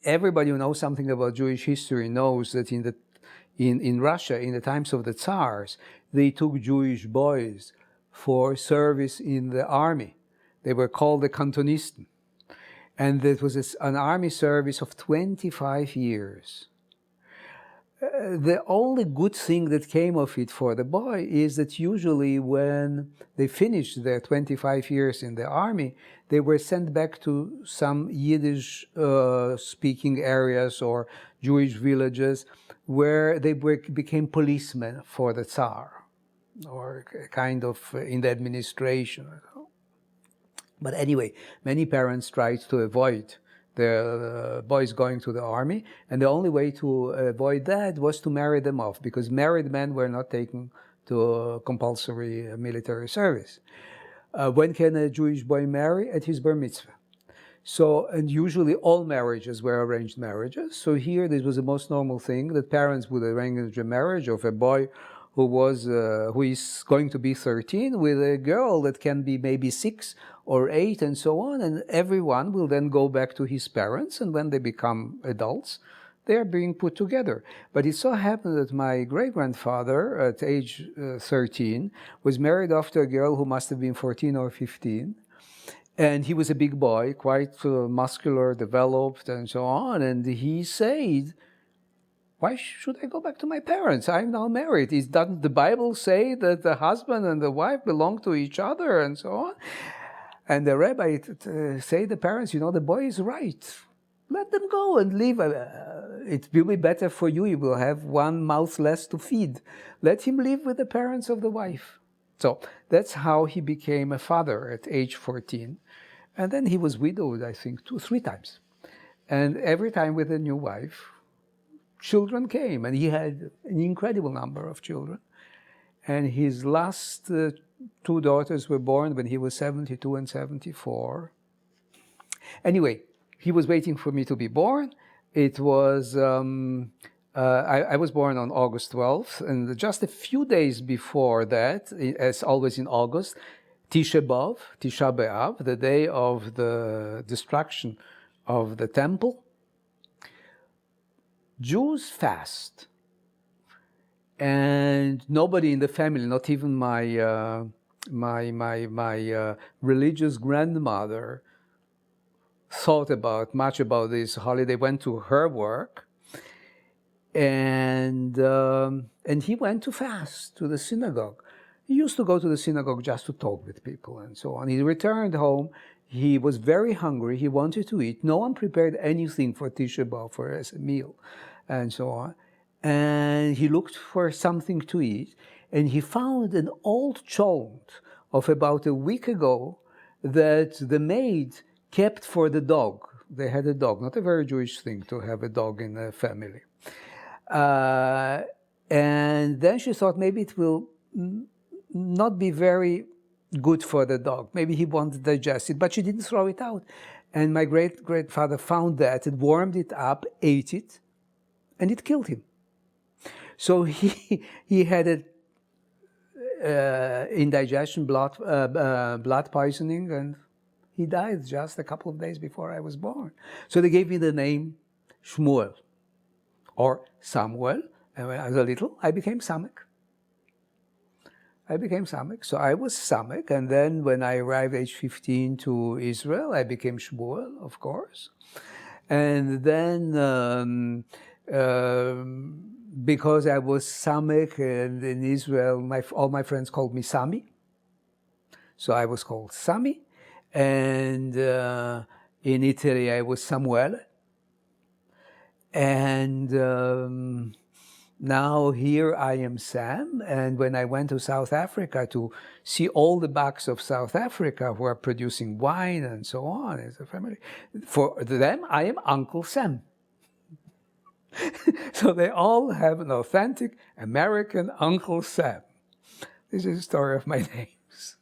everybody who knows something about Jewish history knows that in Russia, in the times of the Tsars, they took Jewish boys for service in the army. They were called the Kantonisten. And it was an army service of 25 years. The only good thing that came of it for the boy is that usually when they finished their 25 years in the army, they were sent back to some Yiddish speaking areas or Jewish villages where they became policemen for the Tsar, or kind of in the administration. But anyway, many parents tried to avoid the boys going to the army, and the only way to avoid that was to marry them off, because married men were not taken to compulsory military service. When can a Jewish boy marry? At his bar mitzvah. So, and usually all marriages were arranged marriages. So here, this was the most normal thing, that parents would arrange a marriage of a boy who is going to be 13 with a girl that can be maybe 6 or 8 and so on, and everyone will then go back to his parents, and when they become adults, they are being put together. But it so happened that my great-grandfather, at age 13, was married after a girl who must have been 14 or 15, and he was a big boy, quite muscular, developed, and so on, and he said, why should I go back to my parents? I'm now married. Doesn't the Bible say that the husband and the wife belong to each other and so on? And the rabbi say the parents, the boy is right. Let them go and live. It will be better for you. You will have one mouth less to feed. Let him live with the parents of the wife. So that's how he became a father at age 14. And then he was widowed, I think, 2-3 times. And every time with a new wife, children came, and he had an incredible number of children. And his last 2 daughters were born when he was 72 and 74. Anyway, he was waiting for me to be born. It was, I was born on August 12th, and just a few days before that, as always in August, Tisha B'av, the day of the destruction of the temple, Jews fast, and nobody in the family, not even my religious grandmother, thought much about this holiday. Went to her work, and he went to fast to the synagogue. He used to go to the synagogue just to talk with people and so on. He returned home. He was very hungry. He wanted to eat. No one prepared anything for Tisha B'av as a meal and so on. And he looked for something to eat, and he found an old cholent of about a week ago that the maid kept for the dog. They had a dog, not a very Jewish thing to have a dog in a family. And then she thought maybe it will not be very good for the dog. Maybe he won't digest it, but she didn't throw it out. And my great-grandfather found that, and warmed it up, ate it, and it killed him. So he had indigestion, blood poisoning, and he died just a couple of days before I was born. So they gave me the name Shmuel, or Samuel, and when I was little, I became Samek. So I was Samek, and then when I arrived age 15 to Israel, I became Shmuel, of course. And then because I was Samek, and in Israel, all my friends called me Sami. So I was called Sami. And in Italy, I was Samuele. And now here I am Sam. And when I went to South Africa to see all the bucks of South Africa who are producing wine and so on as a family, for them, I am Uncle Sam. So they all have an authentic American Uncle Sam. This is the story of my names.